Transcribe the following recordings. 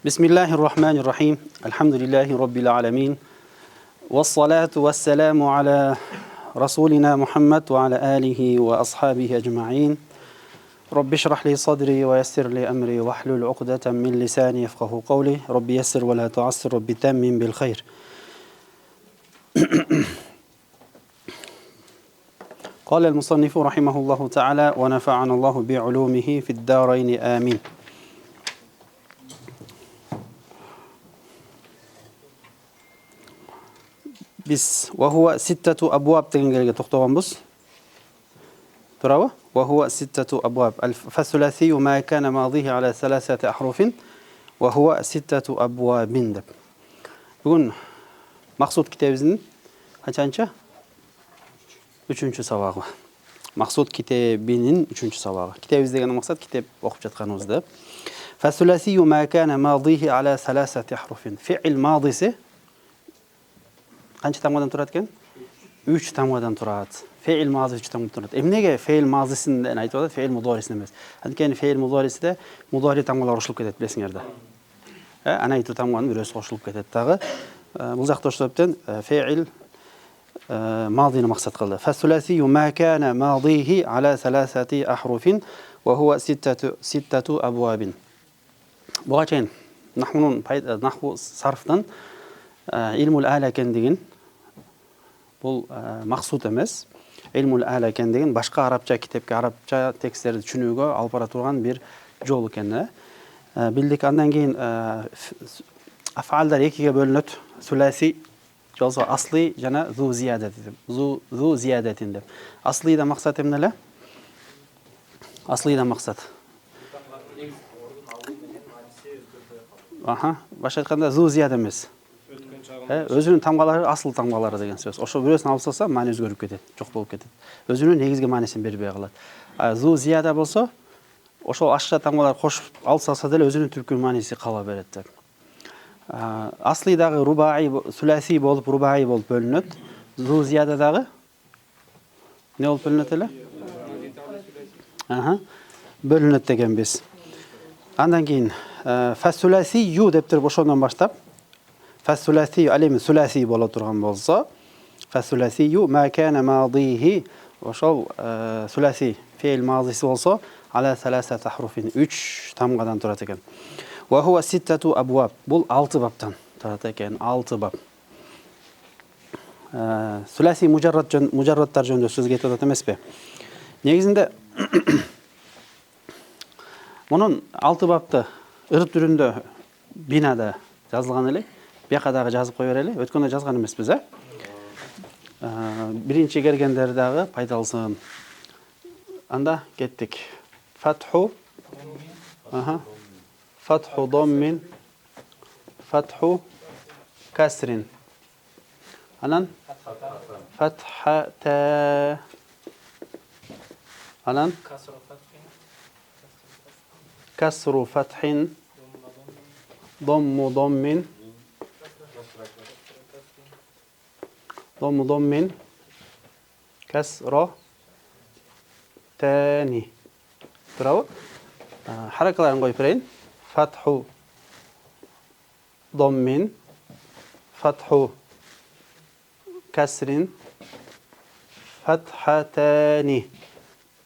Bismillahirrahmanirrahim. Elhamdülillahi Rabbil alemin. Vessalatu vesselamu ala Rasulina Muhammed ve ala alihi ve ashabihi ecma'in. Rabbi şrah li sadri ve yessir li emri ve hlul uqdeten min lisani yefkahu kavli. Rabbi yessir ve la tuassir. Rabbi temmin bil hayr. قال المصنف رحمه الله تعالى ونفعنا الله بعلومه في الدارين آمين. Biz ve huve sittetu abwab degan yerге to'xtaganmiz. To'g'rimi? Ve huve sittetu abwab. Al-fasulasi ma kana madihi ala salasati ahrufin ve huve sittetu abwabin deb. Bugun Maqsud kitabimizning qancha? 3-sabag'i. Maqsud kitabining 3-sabag'i. Kitabimiz degan maqsad kitob o'qib жатқаныбызda. Fasulasi ma kana madihi ala salasati ahrufin. Fi'l madisi qancha tamg'adan turadi ekan? 3 tamg'adan turadi. Fe'l mazi 3 tamg'adan turadi. Emnega fe'l mazisidan aytadi, fe'l mudorisini emas. Chunki fe'l mudorisida mudori tamg'alar qo'shilib ketadi, bilasizlarda. Ana aytib tamg'ani biroz qo'shilib ketadi tag'i. Bu yoqda o'shabdan fe'l mazini maqsad qildi. Fasulasi ma kana madihi ala salasati ahrufin va huwa sittatu abwabin. Bugachayn nahwu sarfdan ilmul ala ekan degan bu maqsud emas. Ilmul ala ekan degan boshqa arabcha kitobga arabcha tekstlarni tushunuga olib bora turgan bir yo'l ekan. Bildik, andan keyin af'allar ikkiga bo'linadi. Sulasi yo'lsa asli yana zu ziyadati deb. Zu ziyadatin deb. Aslida maqsad nimalar? Aslida maqsad. Aha, boshqa aytganda zu ziyada emas. Özünün tamgalары asıl tamgalары деген сөз. Ошо бирөөсүн алып салса, маани өзгөрүп кетет, жок болуп кетет. Өзүнүн негизги маанисин бербей калат. Зу зияда болсо, ошол ашка тамгалар кошуп алып салса деле өзүнүн түпкүл мааниси кала берет деп. Аслидагы рубаи, суласи болуп рубаи болуп бөлүнөт. Зу зиядадагы не болуп бөлүнөт эле? Бөлүнөт деген биз. Андан кийин фасуласи ю деп туруп ошондон баштап فالثلاثي علم ثلاثي بولا ترغم بولسا فالثلاثي ما كان ماضيه وشل ثلاثي فعل ماضي بولسا على ثلاثة أحرف 3 tamgadan turат ekan. وهو ستة أبواب. Бул 6 баптан турат экен, 6 бап. ثلاثي мужаррадтар жөнүндө сөз кетип атат эмеспи? Негизинде мунун 6 бапты ырып түрүндө бинада жазылган эле. Бияқадағы жазып қой берелі. Өткенде жазған емеспіз, Бірінші кергендердегі пайдалысын. Анда кеттік. Фатху. Фатху доммин. Фатху касрин. Анан? Фатхата. Анан? Касру фатхин. Домму доммин. ضم كسرة تاني تراو حركة لا نقول فرين فتح ضم فتح كسر فتحتان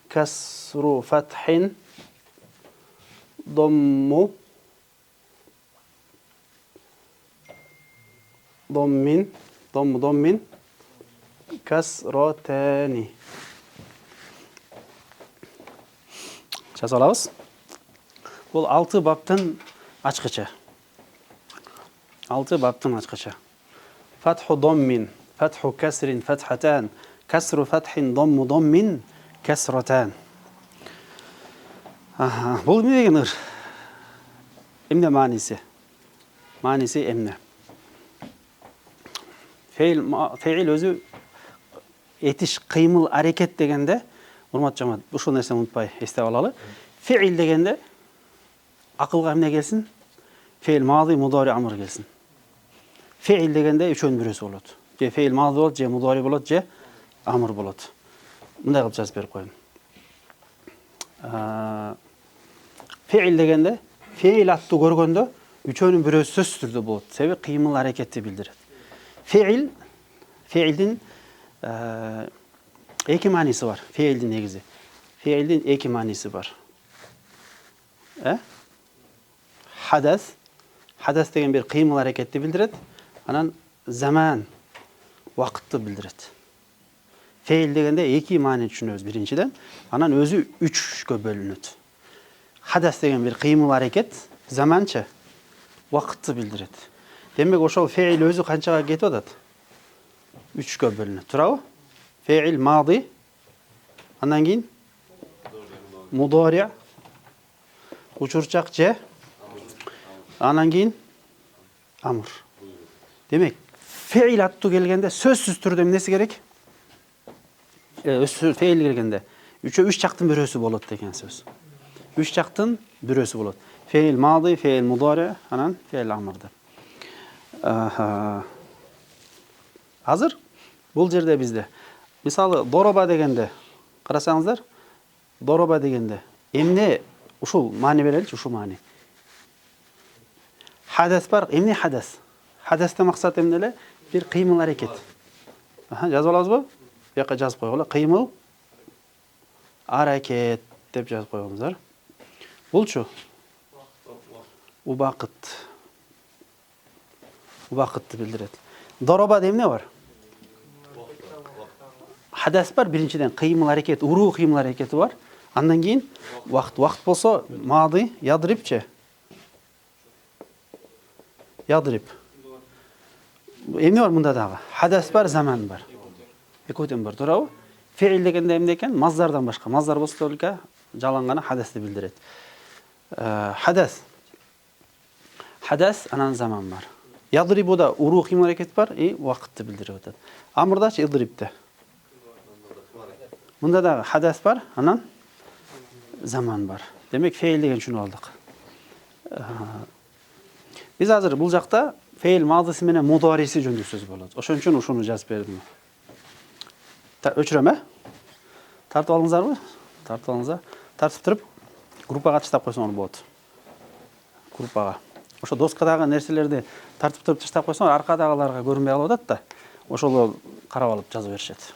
كسر فتح ضم ضم kasrotani. Жазып алабыз. Бул 6 баптын ачкычы. 6 баптын ачкычы. Фатху доммин, фатху касрин, фатхатан, касру фатхин, домму доммин, касротан. Бул эмне деген ыр? Эмне мааниси? Мааниси эмне? Fe'il өзү etиш, кыймыл, аракет дегенде, урматтуу жамаат, ушул нерсени унутпай эстеп алалы. Fe'il дегенде акылга эмне келсин? Fe'il мади, мудори, амр келсин. Fe'il дегенде үчөөнүн бирөөсү болот. Же fe'il мади болот, же мудори болот, же амр болот. Мындай кылып жазып берип коеюн. Fe'il дегенде fe'il аттуу көргөндө Үчөөнүн бирөөсү сөзсүз түрдө болот. Себеби кыймыл аракетти билдирет. Феилдин эки мааниси бар. Феилдин негизи. Феилдин эки мааниси бар. Хадас деген бир кыймыл аракетти билдирет. Анан заман вакытты билдирет. Феил дегенде эки маани түшүнөбүз биринчиден. Анан өзү үчкө бөлүнөт. Хадас деген бир кыймыл аракет, заманчы вакытты билдирет. Демек ошол феил өзү канчага кетип атат? Үчкө бөлүнөт. Туурабы? Феил мади, андан кийин мудори, учурчак же, анан кийин амр. Демек, феил аттуу келгенде сөзсүз түрдө эмнеси керек? Феил келгенде үч жактын бирөөсү болот деген сөз. Үч жактын бирөөсү болот. Феил мади, феил мудори, анан феил амр деп. Азыр бул жерде бизде мисалы дороба дегенде карасаңыздар, дороба дегенде эмне ушул маани береличи, ушул маани. Хадас бар, эмне хадас? Хадасты максат эмне эле? Бир кыймыл аракет. Жазып алабызбы? Бу жака жазып койгула. Кыймыл аракет деп жазып койгонуздар. Булчу убакыт. Убакытты билдирет. Доробада эмне бар? Хадас бар, биринчиден кыймыл аракет, уруу кыймыл аракети бар. Андан кийин вакыт. Вакыт болсо мади, ядрипчи. Ядрип. Эмне бар мында дагы? Хадас бар, заман бар. Экөөтөн бар, туурабы? Феил дегенде эмне экен? Маздардан башка. Маздар болсо только жалаң гана хадасты билдирет. Хадас, анан заман бар. Ядрибуда уруу кыймыл аракет бар и вакытты билдирип атат. Амырдачы идрипте. Мында дагы хадас бар, анан заман бар. Демек феил деген түшүнүп алдык. Биз азыр бул жакта феил мадысы менен мудариси жөнүндө сөз болот. Ошон үчүн ушуну жазып бердим. Өчүрөм, Тартып алыңыздарбы? Тартып алыңыздар. Тартып туруп группага таштап койсоңор болот. Группага. Ошо доскадагы нерселерди тартып туруп таштап койсоңор аркадагыларга көрүнбөй калып атат да. Ошоло карап алып жазып беришет.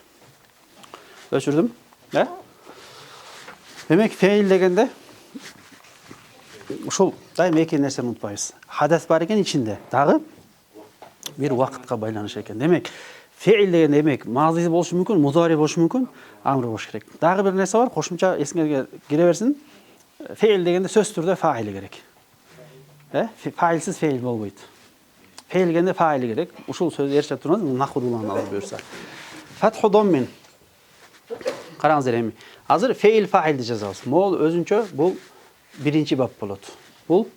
Өчүрдүм, Демек феил дегенде ушул дайым эки нерсени унутпайбыз. Хадас бар экен ичинде, дагы бир вакытка байланыш экен. Демек феил деген демек мази болушу мүмкүн, мудари болушу мүмкүн, амр болушу керек. Дагы бир нерсе бар, кошумча эсиңерге кире берсин. Феил дегенде сөз түрдө фаили керек. Фаилсиз феил болбойт. Феил дегенде фаили керек. Ушул сөздү ээрчип туруңуз, нахудулан алып буюрса. Фатху доммин. Караңыздар эми. Азыр феил фаилди жазабыз. Могул өзүнчө бул биринчи бап болот. Бул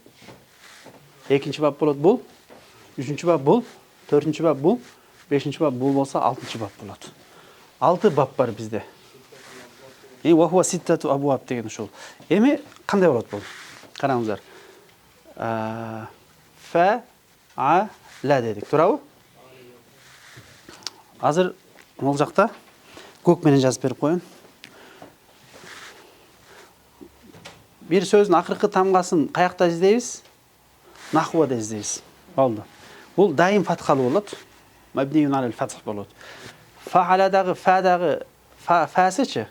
экинчи бап болот. Бул үчүнчү бап, бул төртүнчү бап, бул бешинчи бап, бул болсо алтынчы бап болот. 6 бап бар бизде. Ва хуа ситтату абуаб деген ушул. Эми кандай болот бул? Караңыздар. Фа а ла дедик, туурабы? Азыр бул жакта көк менен жазып берип коеюн. Бир сөздүн акыркы тамгасын каякта издейбиз? Нахвада издейбиз. Болду. Бул дайым фаткалуу болот. Мабниюн алал фатх болот. Фа'аладагы фадагы фасычы?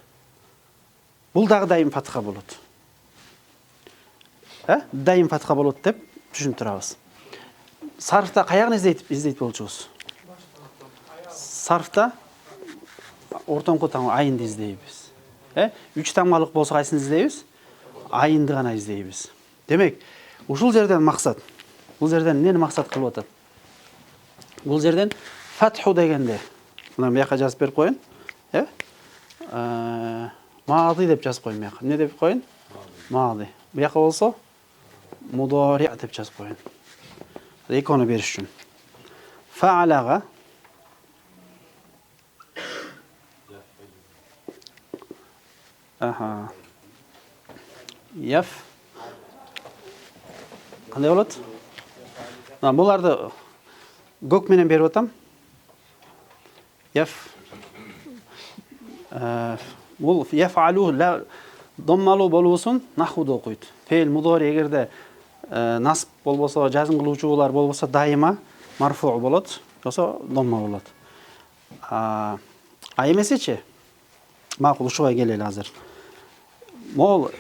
Бул дагы дайым фатха болот. Дайым фатха болот деп түшүндүрөбүз. Сарфта каягын издейт болчубуз? Сарфта ортоңку тамга айынды издейбиз. 3 тамгалык болсо кайсын издейбиз? Айынды гана издейбиз. Демек, ушул жерден максат. Бул жерден эмнени максат кылып атат? Бул жерден фатху дегенде, мына буяка жазып берип коеюн. Мади деп жазып коеюн буяка. Эмне деп коеюн? Мади. Буяка болсо мудари деп жазып коеюн. Экөөнү бериш үчүн. Фаалага Яф. Кандай болот? Буларды көк менен берип атам. Яф. Бул яфалу доммалуу болуусун нахуда окуйт. Фейл мудари эгерде Насып болбосо, жазым кылуучулар болбосо дайыма марфу болот, жоксо домма болот. А эмесечи? Макул, ушуга келели азыр. Мол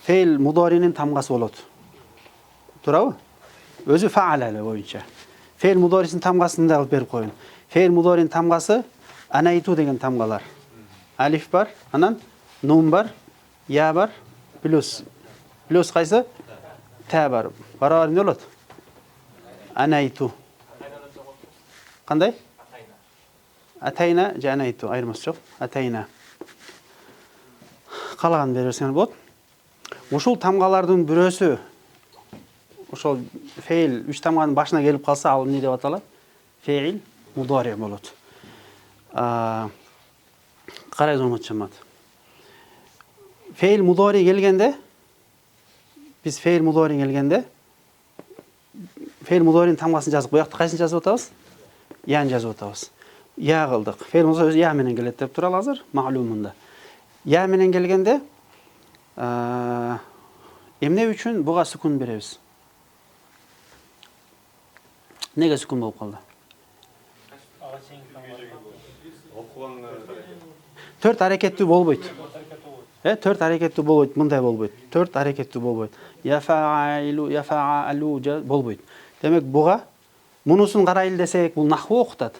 фейл мудоринин тамгасы болот. Туурабы? Өзү фаала эле боюнча. Фейл мудорисин тамгасын да алып берип коюн. Фейл мудоринин тамгасы анайту деген тамгалар. Алиф бар, анан нун бар, я бар, плюс. Плюс кайсы? Та бар. Барабар эмне болот? Анайту. Кандай? Атайна же анайту, айырмасы жок. Атайна. Калаган берсеңер болот. Ушул тамгалардын бирөөсү ошол фейл 3 тамганын башына келип калса, ал эмне деп аталат? Фейл мудори болот. Карайсыз урматтуу жамаат. Фейл мудори келгенде, биз фейл мудори келгенде фейл мудоринин тамгасын жазып, буякта кайсын жазып атабыз? Ян жазып атабыз. Я кылдык. Фейл мудори я менен келет деп туралы азыр, маалумунда. Я менен келгенде эмне үчүн буга сүкүн беребиз? Неге сүкүн болуп калды? Төрт аракеттүү болбойт. 4 аракеттүү болбойт, мындай болбойт. 4 аракеттүү болбойт. Яфаилу, яфаалу болбойт. Демек буга мунусун карайлы десек, бул нахву окутат.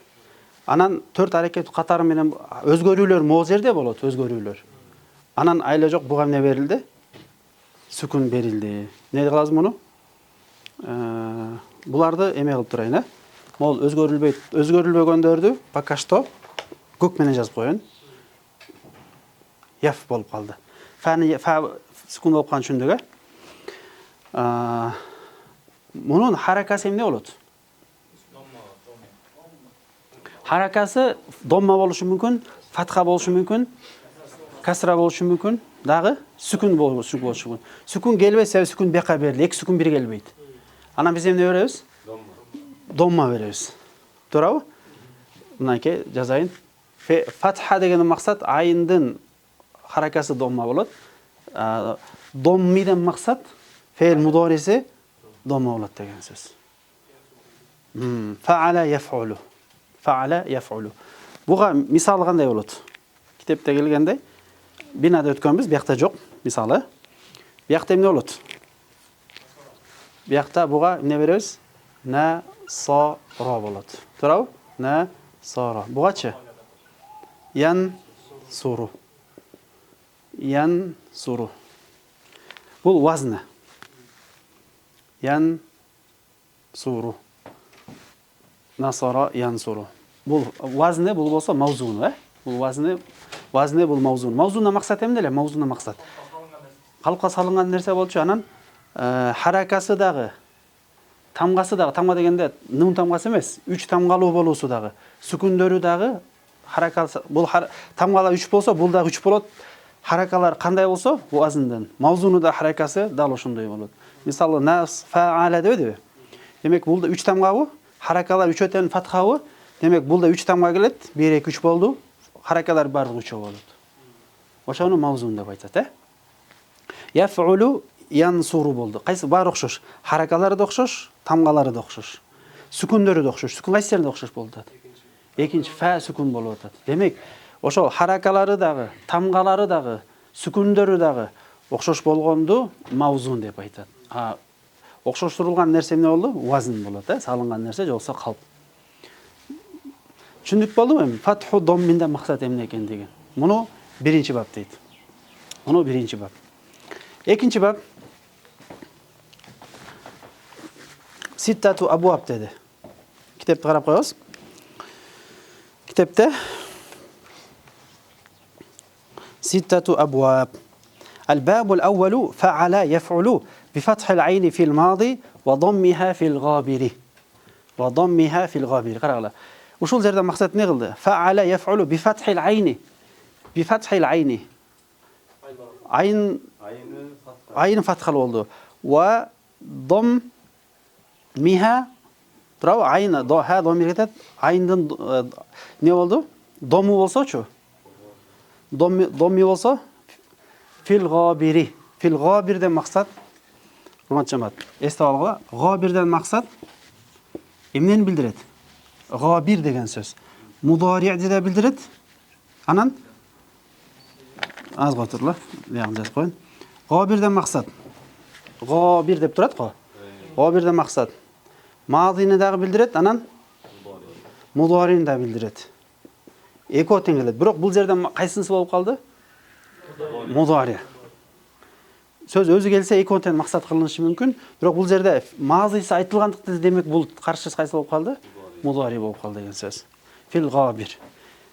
Анан 4 аракеттүү катары менен өзгөрүүлөр могу жерде болот, өзгөрүүлөр. Анан айла жок, буга эмне берилди? Сүкүн берилди. Не кылабыз муну? Буларды эме кылып турайын, э? Мол өзгөрүлбөйт. Өзгөрүлбөгөндөрдү пока что көк менен жазып коюн. Яф болуп калды. Фа сүкүн болуп калган түшүндүк, э? Мунун харакасы эмне болот? Харакасы домма болушу мүмкүн, фатха болушу мүмкүн, касра болушу мүмкүн, дагы сүкүн болушу мүмкүн. Сүкүн келбесе, сүкүн бека берилди, 2 сүкүн бир келбейт. Анан биз эмне беребиз? Домма беребиз. Туурабы? Мынакей жазайын. Фатха деген максат айындын харакасы домма болот. Доммиден максат фейл мудориси домма болот деген сөз. Фаала яфулу. Фаала яфулу. Буга мисалы кандай болот? Китепте келгендей, бинада өткөнбүз, биякта жок. Мисалы, биякта эмне болот? Биякта буга эмне беребиз? На со ро болот. Туурабы? На со ро. Бугачы? Ян суру. Ян суру. Бул вазны. Ян суру. Насара ян суру. Бул вазны, бул болсо мавзуну, э? Бул вазны, бул мавзун. Мавзунда максат эмне эле? Мавзунда максат. Калыпка салынган нерсе болчу, анан харакасы дагы, тамгасы дагы, тамга дегенде нун тамгасы эмес, 3 тамгалуу болуусу дагы, сүкүндөрү дагы харакасы, бул тамгалар 3 болсо, бул дагы 3 болот. Харакалар кандай болсо, вазындан, мавзуну да харакасы дал ошондой болот. Мисалы, нас фаала дебедиби? Демек, бул да 3 тамгабы, харакалар 3 өтөн фатхабы, демек, бул да 3 тамга келет, 1 2 3 болду, харакалар бардыгы 3 болот. Ошону мавзун деп айтат, э? Яфулу янсуру болду. Кайсы баары окшош. Харакалары да окшош, тамгалары да окшош. Сүкүндөрү да окшош. Сүкүн кайсы жерде окшош болуп атат? Экинчи фа сүкүн болуп атат. Демек, ошол харакалары дагы, тамгалары дагы, сүкүндөрү дагы окшош болгонду мавзун деп айтат. Окшоштурулган нерсе эмне болду? Вазн болот, э? Салынган нерсе же болсо калп. Түшүндүк болдубу эми? Фатху домминде максат эмне экен деген. Муну биринчи бап дейт. Муну биринчи бап. Экинчи бап Ситтату абуаб деди. Китепти карап коебуз. Китепте Ситтату абуаб. الباب الأول فعل يفعل بفتح العين في الماضي وضمها في الغابر. وضمها في الغابر. قرأ وشو زرد مقصد نغلد فعل يفعل بفتح العين. بفتح العين. عين فتح الولد وضمها براو عين ها ضمير كتات عين ne oldu? Domu olsa şu. Domi olsa fil gabiri. Fil gabirde maksat Урматтуу жамаат, эстеп алгыла. Габирден максат эмнени билдирет? Габир деген сөз. Мудари'ди да билдирет. Анан аз отурла. Бягын жазып коюн. Габирден максат. Габир деп турат го. Габирден максат. Мадини дагы билдирет, анан мударини да билдирет. Экөө тең келет. Бирок бул жерден кайсынысы болуп калды? Мудари. Сөз өзү келсе экөө тең максат кылынышы мүмкүн. Бирок бул жерде мазиси айтылгандыктан демек бул каршысы кайсы болуп калды? Мудари болуп калды деген сөз. Фил габир.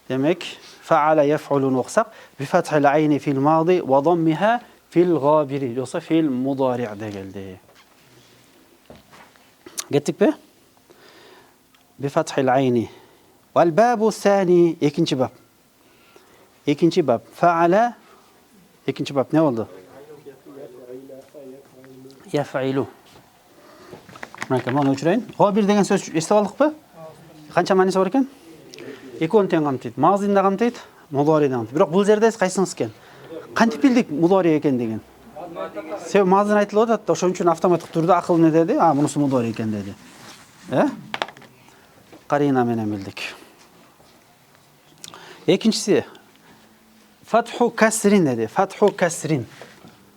Демек фаала яф'улун оксак би фатхил айни фил мади ва даммиха фил габири. Жокса фил мудари де келди. Кеттикпи? Би фатхил айни. Вал бабу сани экинчи баб. Экинчи баб. Фаала экинчи баб не болду? Яф'илу. Мына мына өчүрөйүн. Габир деген сөз эстеп алдыкпы? Канча мааниси бар экен? Экөөнү тең камтыйт. Мазини да камтыйт, мудари да камтыйт. Бирок бул жерде кайсыңыз экен? Кантип билдик мудари экен деген? Себеби мазин айтылып атат, ошон үчүн автоматтык түрдө акыл эмне деди? Мунусу мудари экен деди. Карина менен билдик. Экинчиси фатху касрин деди. Фатху касрин.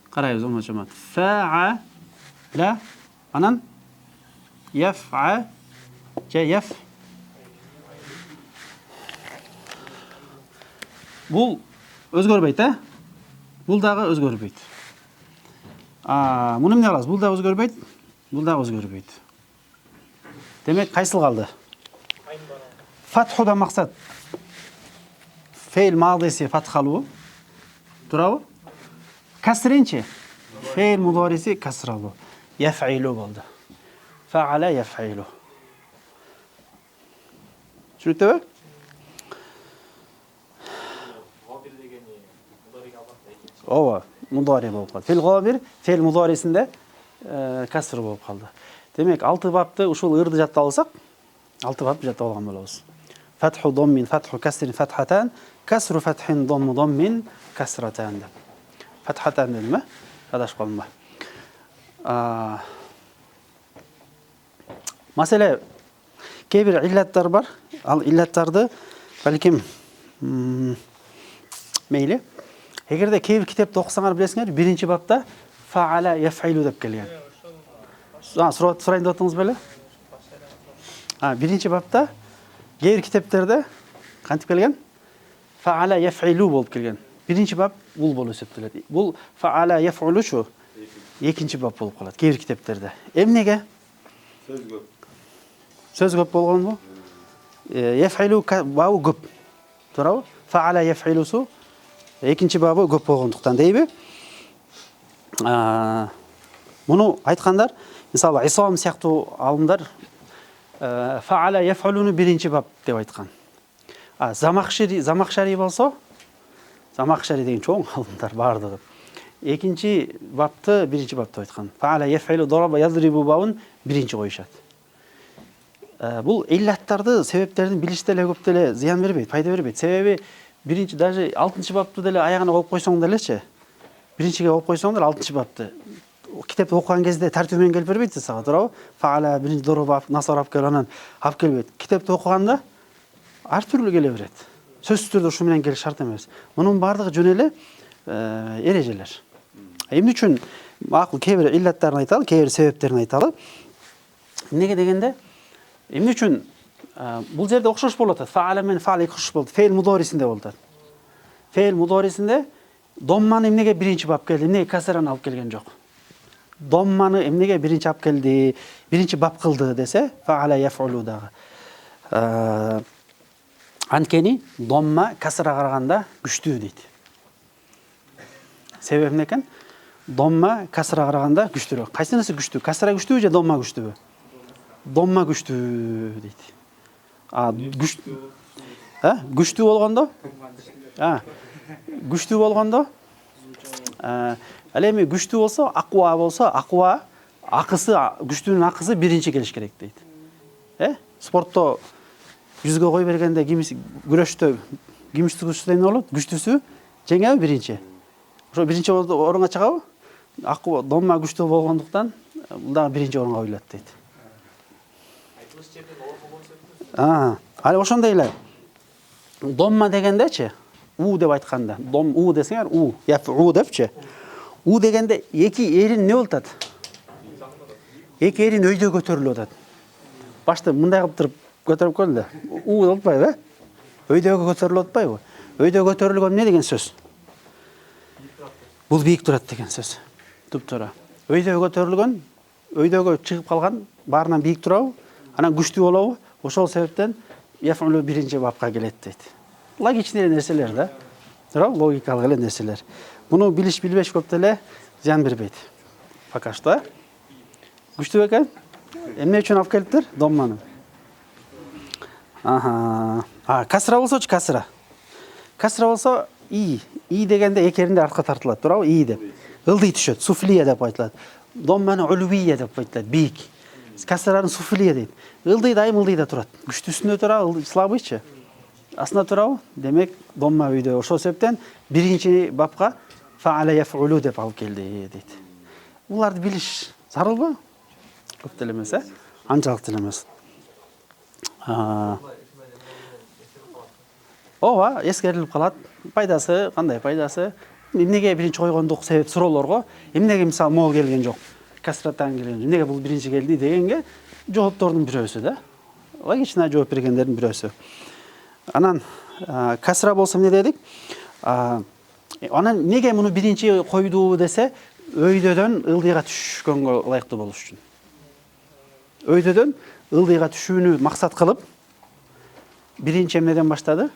Карайбыз ошо жамаат. Фа'ала анан яф'a же Бул өзгөрбөйт, Бул дагы өзгөрбөйт. Муну эмне кылабыз? Бул дагы өзгөрбөйт, бул дагы өзгөрбөйт. Демек кайсыл калды? Фатхудан максат фейл мадиси фатхалуу. Туурабы? Касринчи фейл мудариси касралуу. Яф'илу болду. Фа'ала яф'илу. Түшүнүктүбү? Ооба, мудари болуп калды. Фил габир, фейл мударисинде каср болуп калды. Демек, 6 бапты ушул ырды жаттап алсак, 6 бап жаттап алган болобуз. Фатху даммин, фатху касрин, фатхатан, касру фатхин, дамму даммин, касратан. Фатхатан дедим, адашып калдым ба? Маселе, кээ бир иллаттар бар. Ал иллаттарды балким мейли. Эгерде кээ бир китепти окусаңар билесиңер, биринчи бапта фаала яф'илу деп келген. Сурайын деп атыңыз беле? Биринчи бапта кээ бир китептерде кантип келген? Фаала яф'илу болуп келген. Биринчи бап бул болуп эсептелет. Бул фаала яф'улушу экинчи бап болуп калат кээ бир китептерде. Эмнеге? Сөз көп. Сөз көп болгонбу? Яф'илу бабы көп. Туурабы? Фаала яф'илусу экинчи бабы көп болгондуктан дейби? Муну айткандар, мисалы Исам сыяктуу алымдар фаала яф'улуну биринчи бап деп айткан. Замахшари болсо, Замахшари деген чоң алымдар бардыгы. Экинчи бапты биринчи бап деп айткан. Фаала яф'илу дараба ядрибу бабын биринчи коюшат. Бул иллаттарды, себептердин билиште эле көп деле зыян бербейт, пайда бербейт. Себеби биринчи даже 6-чы бапты деле аягына коюп койсоң делечи. Биринчиге коюп койсоңдар 6-чы бапты. Китепти окуган кезде тартиби менен келип бербейт сага, туурабы? Фаала биринчи дараба насар алып кел, анан алып келбейт. Китепти окуганда ар түрлүү келе берет. Сөзсүз түрдө ушу менен келиш шарт эмес. Мунун бардыгы жөн эле эрежелер. Эмне үчүн макул кээ бир иллаттарын айталы, кээ бир себептерин айталы. Эмнеге дегенде, эмне үчүн бул жерде окшош болуп атат. Фаала менен фаала окшош болду. Фейл мударисинде болуп атат. Фейл мударисинде домманы эмнеге биринчи бап келди, эмнеге касраны алып келген жок. Домманы эмнеге биринчи алып келди, биринчи бап кылды десе, фаала яф'улу дагы. Анткени домма касрага караганда күчтүү дейт. Себеби эмне экен? Домма касрага караганда күчтүүрөөк. Кайсынысы күчтүү? Касра күчтүүбү же домма күчтүүбү? Домма күчтүү дейт. Күчтүү болгондо? Күчтүү болгондо? Ал эми күчтүү болсо, аква, акысы, күчтүүнүн акысы биринчи келиш керек дейт. Спортто жүзгө кой бергенде күрөштө кимиштүү эмне болот? Күчтүүсү жеңеби биринчи? Ошо биринчи орунга чыгабы? Аква домма күчтүү болгондуктан Бул дагы биринчи орунга коюлат дейт. Ал ошондой эле. Домма дегендечи, у деп айтканда, дом у десеңер, у, яфу депчи. У дегенде эки эрин не болуп атат? Эки эрин өйдө көтөрүлүп атат. Башта мындай кылып туруп көтөрүп көрүн да. У болуп атпайбы? Өйдөгө көтөрүлүп атпайбы? Өйдө көтөрүлгөн эмне деген сөз? Бул бийик турат деген сөз. Туп-туура. Өйдө көтөрүлгөн, өйдөгө чыгып калган баарынан бийик турабы? Анан күчтүү болобу? Ошол себептен яфулу биринчи бапка келет дейт. Логичный нерселер да. Туурабы? Логикалык эле нерселер. Буну билиш билбеш көп деле зыян бербейт. Пока что. Күчтүү экен? Эмне үчүн алып келиптир? Домманы. Касра болсочу, касра. Касра болсо и дегенде эки эринде артка тартылат, туурабы? И деп. Ылдый түшөт, суфлия деп айтылат. Домманы улвия деп айтылат, бийик. Касраны суфлия дейт. Ылдый дайым ылдыйда турат. Күчтүүсүндө турабы, слабыйчы. Астына турабы? Демек, домма өйдө. Ошол себептен биринчи бапка фа'ала яф'улу деп алып келди дейт. Буларды билиш зарылбы? Көп деле эмес, анчалык деле эмес. Ооба, эскерилип калат. Пайдасы, кандай пайдасы? Эмнеге биринчи койгондук себеп суроолорго, эмнеге мисалы мол келген жок? Касраттан келген. Эмнеге бул биринчи келди дегенге жооптордун бирөөсү да. Логично жооп бергендердин бирөөсү. Анан касра болсо эмне дедик? Анан неге муну биринчи койду десе, өйдөдөн ылдыйга түшкөнгө ылайыктуу болуш үчүн. Өйдөдөн ылдыйга түшүүнү максат кылып биринчи эмнеден баштады?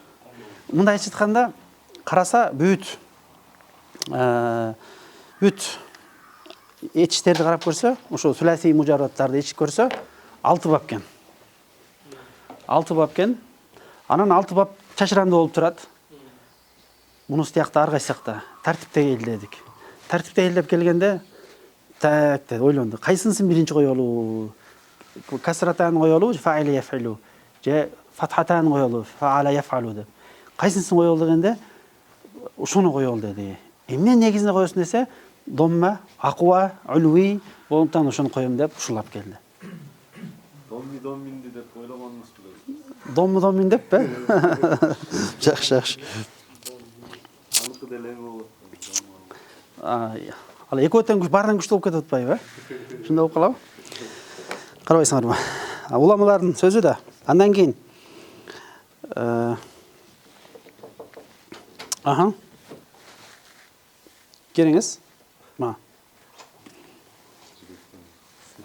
Мындай айтканда, караса бүт этиштерди карап көрсө, ошо сүласи мужарраттарды эчип көрсө, 6 бап экен. 6 бап экен. Анан 6 бап чачырандуу болуп турат. Мунус тиякта ар кайсыкта тартипте келдедик. Тартипте келдеп келгенде так деп ойлонду. Кайсынысын биринчи коелу? Касратан коелу, фа'ила яф'илу. Же фатхатан коелу, фа'ала яф'алу деп. Кайсынысын коелу дегенде ошону коелу деди. Эмне негизинде коесун десе, домма, аква, улви, болуптан ошону коем деп ушулап келди. Домминди деп ойлогонуңуз беле? Доммин деппи? Жакшы. Аныкы деле болот. Ал экөөтөн баарынан күчтүү болуп кетип атпайбы? Ушундай болуп калабы? Карабайсыңарбы? Уламалардын сөзү да. Андан кийин Келиңиз. Ма.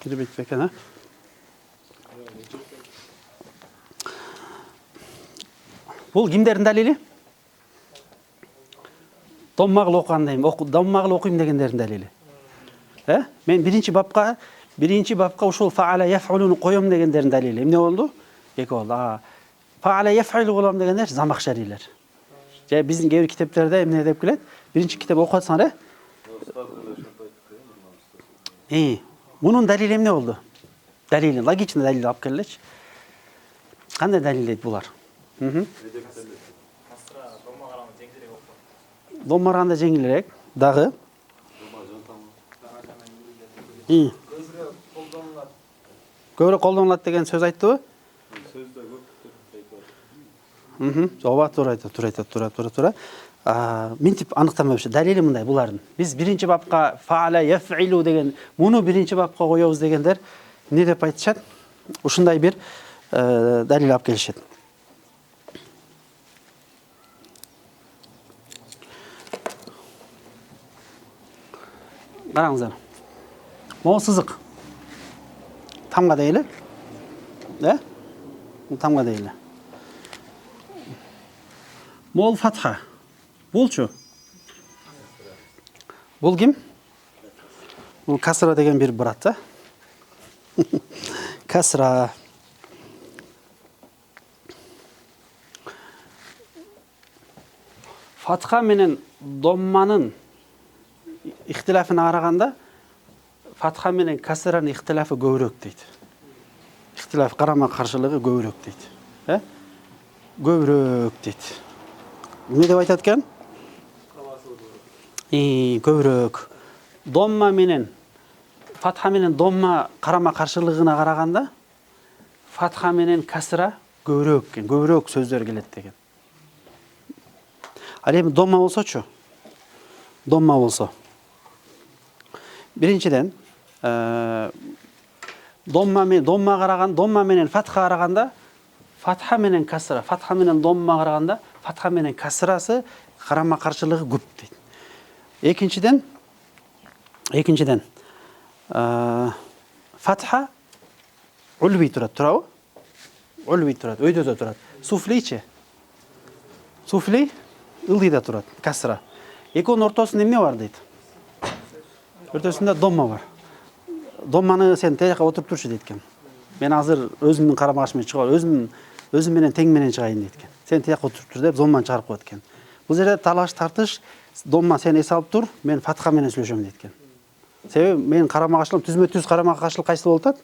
Кирбейт бекен, а? Бул кимдердин далили? Доммагыл окугандайм, доммагыл окуйм дегендердин далили. Мен биринчи бапка ушул фа'ала яф'улуну коем дегендердин далили. Эмне болду? Эки болду. Фа'ала яф'илу болом дегендер замахшарилер. Же биздин кээ бир китептерде эмне деп келет? Биринчи китеп окуп атсаңар, мунун далили эмне болду? Далили, логично далил алып келелечи. Кандай далил дейт булар? Домма караганда жеңилирээк, дагы. Көбүрөөк колдонулат деген сөз айттыбы? Сөздө көп. Ооба, туура. Минтип аныктама болчу. Далили мындай булардын. Биз биринчи бапка фа'ала яф'илу деген, муну биринчи бапка коебуз дегендер эмне деп айтышат? Ушундай бир далил алып келишет. Караңыздар. Могу сызык. Тамга дейли. Тамга дейли. Мол фатха. Булчу. Бул ким? Бул касра деген бир брат, Касра. Фатха менен домманын ихтилафына караганда фатха менен касранын ихтилафы көбүрөөк дейт. Ихтилаф карама каршылыгы көбүрөөк дейт. Көбүрөөк дейт. Эмне деп айтат экен? Көбүрөөк. Домма менен фатха менен домма карама каршылыгына караганда фатха менен касра көбүрөөк сөздөр келет деген. Ал эми домма болсочу? Домма болсо. Биринчиден, домма менен фатха караганда фатха менен касра, фатха менен домма караганда фатха менен касрасы карама каршылыгы көп дейт. Экинчиден, фатха ульви турат, турабы? Ульви турат, өйдөдө турат. Суфличи? Суфли ылдыйда турат, касра. Экөөнүн ортосунда эмне бар дейт? Ортосунда домма бар. Домманы сен тияка отуруп турчу дейт экен. Мен азыр өзүмдүн карама каршы менен чыгып, өзүм менен тең менен чыгайын дейт экен. Сен тияка отуруп тур деп домманы чыгарып коет экен. Бул жерде талаш тартыш, домма сен эс алып тур, мен фатха менен сүйлөшөм дейт экен. Себеби менин карама каршылыгым түзмө-түз карама каршылык кайсы болуп атат?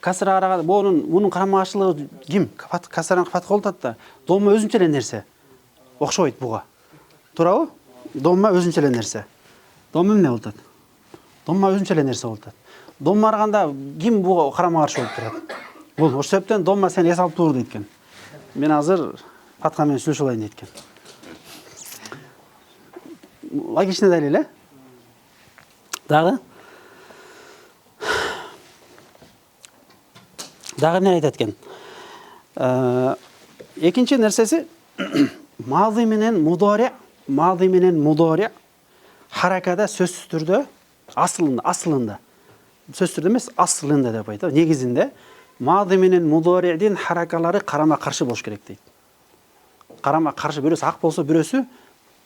Касра караганда мунун карама каршылыгы ким? Касранын фатха болуп атат да. Домма өзүнчө эле нерсе. Окшобойт буга. Туурабы? Домма өзүнчө эле нерсе. Домма эмне болуп атат? Домма өзүнчө эле нерсе болуп атат. Домма арганда ким буга карама каршы болуп турат? Бул ошол себептен домма сен эс алып тур дейт экен. Мен азыр фатха менен сүйлөшө алайын дейт экен. Логичный далил, э? Дагы эмне айтат экен? Экинчи нерсеси мази менен мудори харакада сөзсүз түрдө асылында сөзсүз түрдө эмес, асылында деп айтат. Негизинде мази менен мудоридин харакалары карама каршы болуш керек дейт. Карама каршы, бирөөсү ак болсо, бирөөсү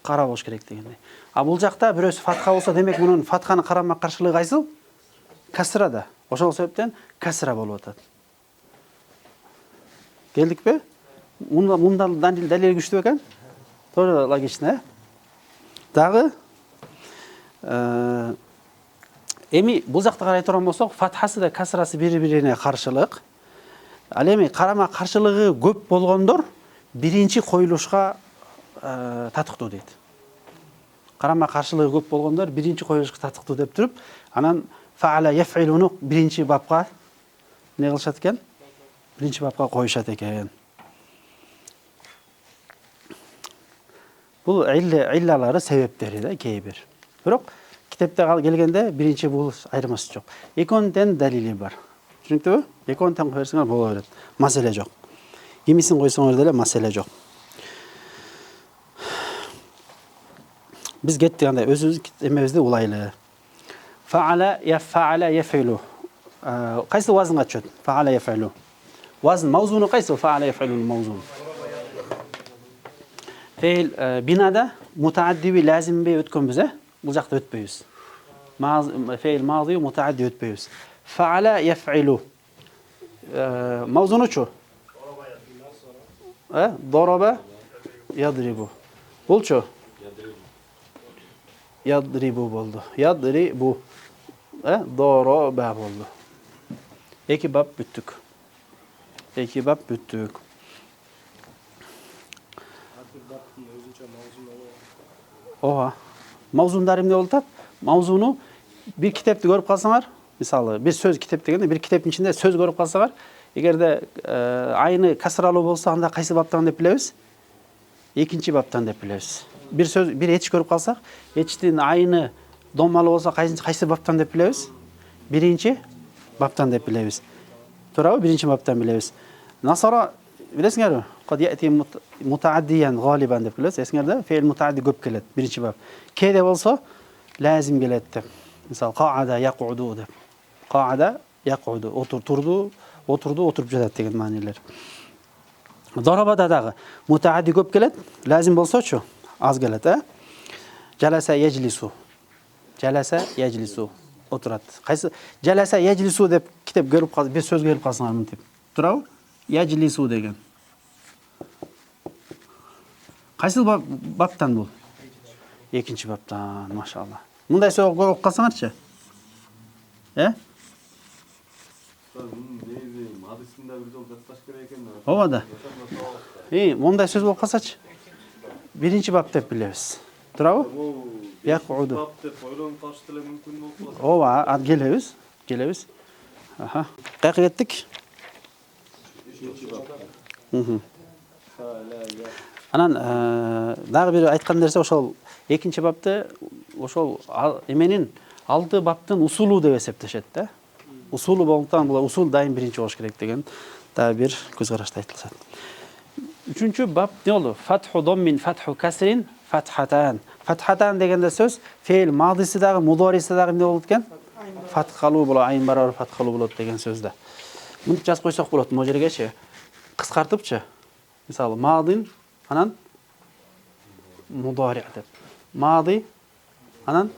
кара болуш керек дегендей. А бул жакта бирөөсү фатха болсо, демек мунун фатханын карама каршылыгы кайсыл? Касрада. Ошол себептен касра болуп атат. Келдикпи? Мында далил күчтүү экен. Тоже логично. Дагы эми бул жакта карай турган болсок, фатхасы да касрасы бири-бирине каршылык. Ал эми карама каршылыгы көп болгондор биринчи коюлушка татыктуу дейт. Карама каршылыгы көп болгондор биринчи коюлушка татыктуу деп туруп, анан фаала яфилуну биринчи бапка не кылышат экен? Биринчи бапка коюшат экен. Бул иллалары, себептери да кейбир. Бирок китепте келгенде биринчи бул айырмасы жок. Экөөнүн тең далили бар. Түшүнүктүбү? Экөөнүн тең койсоңор боло берет. Маселе жок. Кимисин койсоңор деле маселе жок. Биз кеттик андай өзүбүз эмебизди улайлы. Фаала яфилу. Кайсы вазынга түшөт? Фаала яфилу. Вазн мавзуну кайсы? Фаала яфилу мавзун. Фейл бинада мутааддиби лазимби өткөнбүз, э? Бул жакта өтпөйбүз. Фейл мази мутаадди өтпөйбүз. Фаала яфилу. Мавзунучу? Дороба ядрибу. Булчу? Ядрибу болду. Ядрибу. Дороба болду. Эки бап бүттүк. Ооба. Мавзундар эмне болуп атат? Мавзуну бир китепти көрүп калсаңар, мисалы, бир сөз китеп дегенде бир китептин ичинде сөз көрүп калсаңар, эгерде айны касралуу болсо, анда кайсы баптан деп билебиз? Экинчи баптан деп билебиз. Бир сөз, бир этич көрүп калсак, этичтин айны доммалуу болсо, кайсы баптан деп билебиз? Биринчи баптан деп билебиз. Туурабы? Биринчи баптан билебиз. Насара билесиңерби? Кад яти мутааддиян галибан деп билебиз. Эсиңерде фейл мутаадди көп келет, биринчи бап. Кеде болсо лазим келет деп. Мисалы, qaada yaqudu деп. Qaada yaqudu, отурду, отуруп жатат деген маанилер. Дарабада дагы мутаадди көп келет, лазим болсочу аз келет, э? Жаласа яжлису. Отурат. Кайсы жаласа яжлису деп китеп көрүп калса, бир сөз көрүп калсаңар мынтип. Туурабы? Яжлису деген. Кайсы баптан бул? Экинчи баптан, машалла. Мындай сөз көрүп калсаңарчы? Ооба да. Мындай сөз болуп калсачы? Биринчи бап деп билебиз. Турабы? Бул Якуду. бап деп ойлонуп калыш деле мүмкүн болуп калат. Ооба, ат келебиз. Аха. Кайка кеттик? Анан дагы бир айткан нерсе ошол экинчи бапты ошол эменин алты баптын усулу деп эсептешет да. Усулу болгондуктан бул усул дайым биринчи болуш керек деген дагы бир көз карашта айтылат. Үчүнчү бап не болду? Фатху доммин фатху касрин фатхатан. Фатхатан дегенде сөз фейл мадиси дагы мудариси дагы эмне болот экен? Фатхалуу болот, айын барабар фатхалуу болот деген сөз да. Мынтип жазып койсок болот могу жергечи. Кыскартыпчы. Мисалы мадин анан мудари деп. Мади анан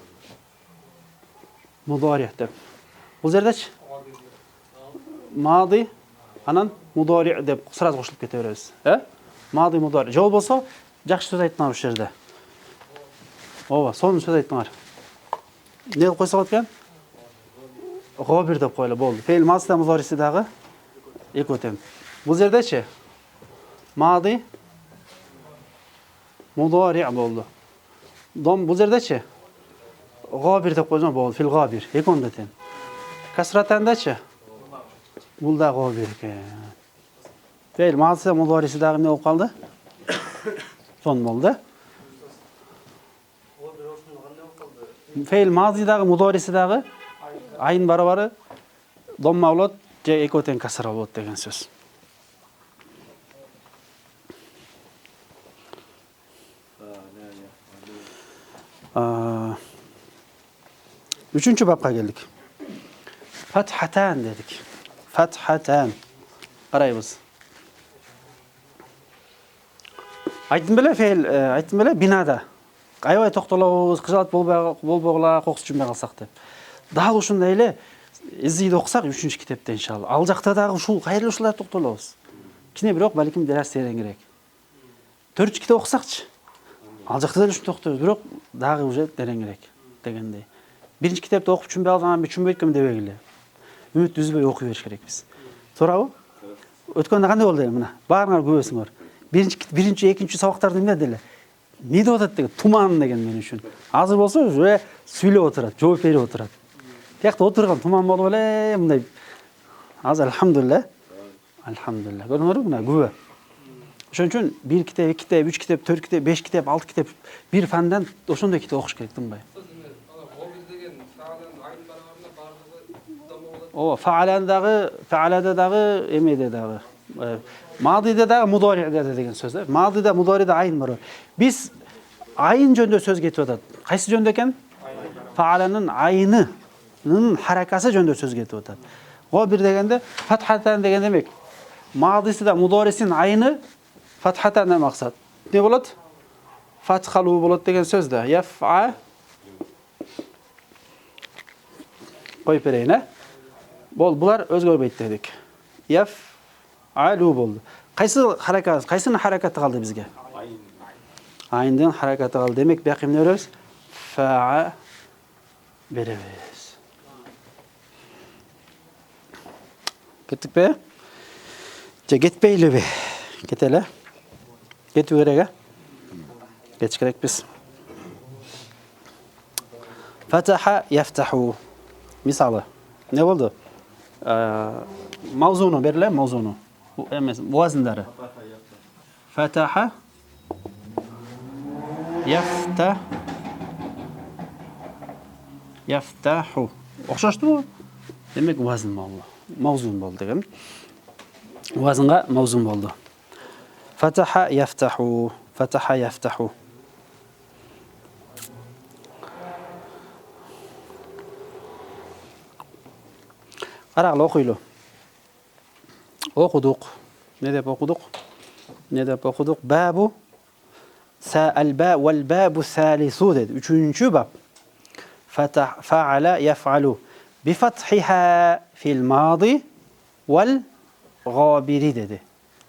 мудари деп. Бул жердечи мади анан мудари деп сразу кошулуп кете беребиз. Мади мудари. Жол болсо жакшы сөз айттыңар ушул жерде. Ооба, сонун сөз айттыңар. Не деп койсок экен? Гобир деп койлу болду. Фейл мадиси мудариси дагы экөө тең. Бул жердечи мади мудари болду. Дом бул жердечи гобир деп койсоң болду. Фил гобир экөөндө тең. Касратандачы бул да гобир экен. Фейл мадиси мудариси дагы эмне болуп калды? Сон болду. Фейл мади дагы мудариси дагы айын барабары домма болот же экөө тең касра болот деген сөз. Üçüncü bapka geldik. Fathatan dedik. Fathatan. Qaraymiz. Aytdım bile fe'l, aytdım bile binada. Aybay toktolobuz, кыжалат болбогула, кокус түшүнбөй калсак деп. Дагы ушундай эле изиди окусак 3-чү китепте иншалла. Ал жакта дагы ушул кайра ушулар токтолобуз. Кичине бирок балким дерас тереңирээк. 4-чү китеп окусакчы. Ал жакта деле ушундай токтойбуз, бирок дагы уже тереңирээк дегендей. Биринчи китепти окуп түшүнбөй алсам, түшүнбөйт дебегиле. Үмүт үзбөй окуй бериш керекпиз. Туурабы? Өткөндө кандай болду мына? Баарыңар көрөсүңөр. Биринчи, экинчи сабактарды эмне деле? Не деп атат деген туман деген мен үчүн. Азыр болсо уже сүйлөп отурат, жооп берип отурат. Тиякта отурган туман болуп эле мындай. Азыр алхамдулилlah. Алхамдулилlah. Көрдүңөрбү мына күбө. Ошон үчүн 1 китеп, 2 китеп, 3 китеп, 4 китеп, 5 китеп, 6 китеп бир фандан ошондой китеп окуш керек тынбай. Ооба, фаалада дагы, эмеде дагы. Мадиде дагы, мудариде деген сөз да. Мадиде, мудариде айын бар. Биз айын жөнүндө сөз кетип атат. Кайсы жөнүндө экен? Фааланын айынынын харакасы жөнүндө сөз кетип атат. Гобир дегенде фатхатан деген демек. Мадиси да мударисинин айыны фатхатан максат. Не болот? Фатхалуу болот деген сөз да. Яфа коюп берейин, Булар өзгөрбөйт дедик. Алу болду. Кайсынын харакаты калды бизге? Айындын харакаты калды. Демек бияка эмне беребиз? Фаа беребиз. Кеттикпи? Же кетпейлиби? Кетели. Кетүү керек, Кетиш керекпиз. Фатаха яфтаху. Мисалы. Не болду? Мавзуну бериле, мавзуну. Эмес, ваздары. Фатаха яфтаху. Окшоштубу? Демек вазн болду. Мавзун болду деген. Вазнга мавзун болду. Фатаха яфтаху. Фатаха яфтаху. Карагыла окуйлу. Окудук. Не деп окудук? Бабу са'алба вал бабу салису dedi. 3-чү баб. Фа'ала яф'алу би фатхиха фил мади вал габири dedi.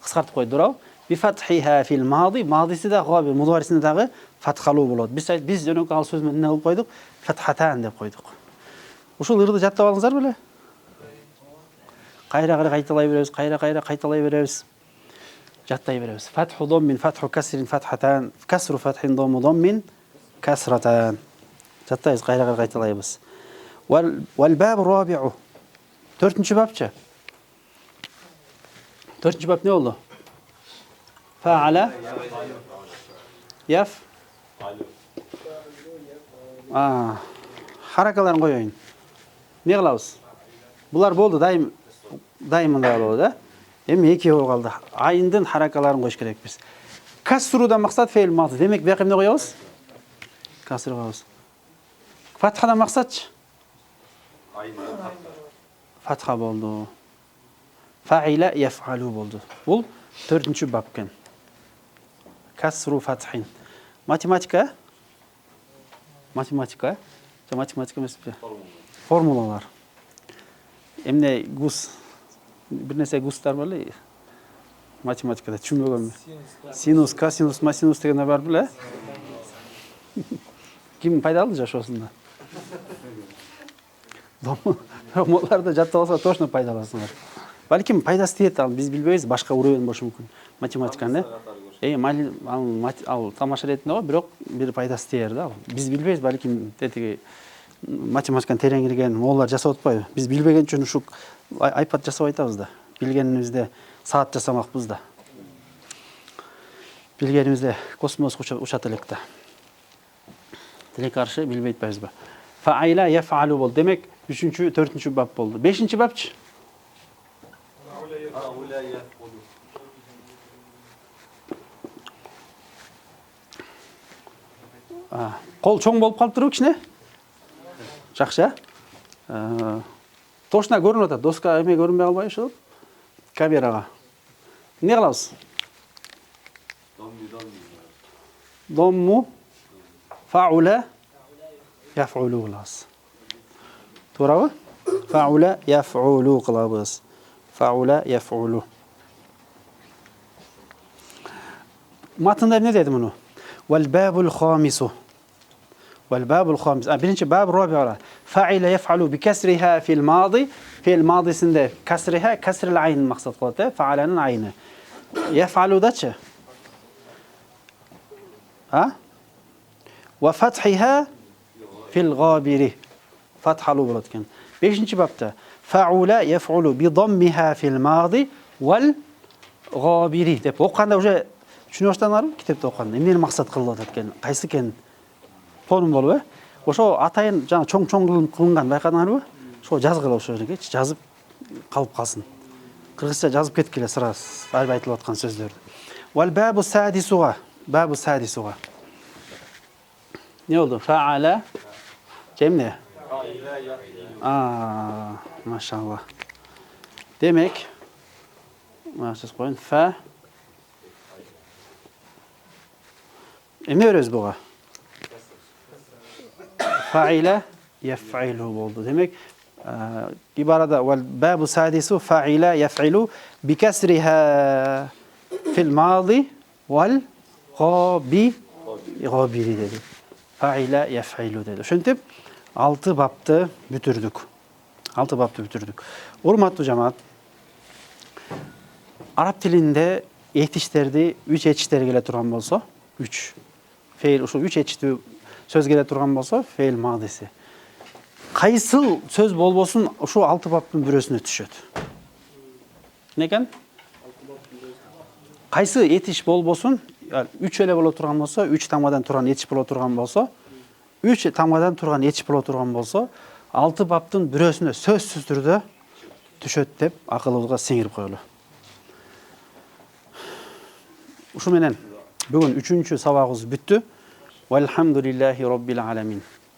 Кыскартып койду туурабы? Би фатхиха фил мади, мадиси да габир, мударисинде дагы фатхалуу болот. Биз жөнөкөй ал сөз менен эмне кылып койдук? Фатхатан деп койдук. Ушул ырды жаттап алыңыздар беле? Кайра кайталай беребиз, кайталай беребиз. Жаттай беребиз. Фатху доммин, фатху касрин, фатхатан, касру фатхин, домму доммин, kasratan. Жаттайбыз, кайра кайталайбыз. Wal babu rabi'u. 4-cü babçı. 4-cü bab ne oldu? Fa'ala yaf harakalarını koyayın. Ne kılabız? Bular boldu, daimında boldu da. Эми эки болуп калды. Айындын харакаларын коюш керекпиз. Касрудан максат фейл мады. Демек бияка эмне коебуз? Каср коебуз. Фатхадан максатчы? Фатха болду. Фаиля яфалу болду. Бул 4-cü бап экен. Касру фатхин. Математика? Математика эмес бе? Формулалар. Эмне гус bir nese gustar var ya matematikada düşünmüyorum. Sinus, kasinus, masinus degende var bile. Kim paydalı jaş osunda? Onlar jatta olsa точно пайдаlasınlar. Balkim paydası diyet al, biz bilbeymiz, başka uruyon boşu mümkün. Matematikanda. Al tamaşa retinde o, birok bir paydası diyer da. Biz bilbeymiz, balkim dedi matematikаны терең кирген олар жасап атпайбы. Биз билбеген үчүн ушу iPad жасап айтабыз да. Билгенибизде саат жасамакпыз да. Билгенибизде космоско учат элек да. Тиле каршы билбей атпайбызбы? Фаиля яфалу болду. Демек 3-cü, 4-cü бап болду. 5-ci бапчы? Кол чоң болуп калып турбу кичине? Жакшы. Точно көрүнүп атат. Доска эме көрүнбөй калбайбы ошол? Камерага. Эмне кылабыз? Домму фаула яфулу кылабыз. Туурабы? Фаула яфулу кылабыз. Фаула яфулу. Матында эмне деди муну? Вал бабул хамису. والباب الخامس birinci bab rabi'a fa'ila yef'alu bi kasriha fil madi fi'l madisinde kasriha kasril ayn maksat kıldı fa'alanın ayını yef'alu daçı ha ve fathiha fil gabiri fathalu bulatken 5. babda fa'ula yef'ulu bi dammiha fil madi vel gabiri dep okanda уже düşünüp başlanarım kitapta okanda emneni maksat kıldı atken kayсы eken Tonum болу, ошо атайын жаңа чоң кылынган байкадыңарбы? Ошо жазгыла ошо жерге, жазып калып калсын. Кыргызча жазып кеткиле сыра айтылып аткан сөздөрдү. Вал бабу садисуга, бабу садисуга. Не болду? Фаала кемне? Машалла. Демек, сөз коюн, фа эмне беребиз буга? Fa'ila yef'ilu oldu. Demek ibarada vel babu sadisu fa'ila yef'ilu bi kasriha fil madi vel gabiri dedi. Fa'ila yef'ilu dedi. Şöntüp 6 babtı bütürdük. 6 babtı bütürdük. Urmatlı cemaat Arap tilinde yetiştirdi 3 yetişteri gele turan bolsa 3 feil uşu 3 yetiştiri söz келе турган болсо фейл магдиси. Кайсыл сөз болбосун ушу 6 баптын бирөөсүнө түшөт. Некен? Кайсы этиш болбосун 3 эле боло турган болсо, 3 тамгадан турган этиш боло турган болсо, 3 тамгадан турган этиш боло турган болсо, 6 баптын бирөөсүнө сөзсүз түрдө түшөт деп акылыбызга сиңирип коелу. Ушу менен бүгүн 3-cü сабагыбыз бүттү. Velhamdülillahi Rabbil alemin.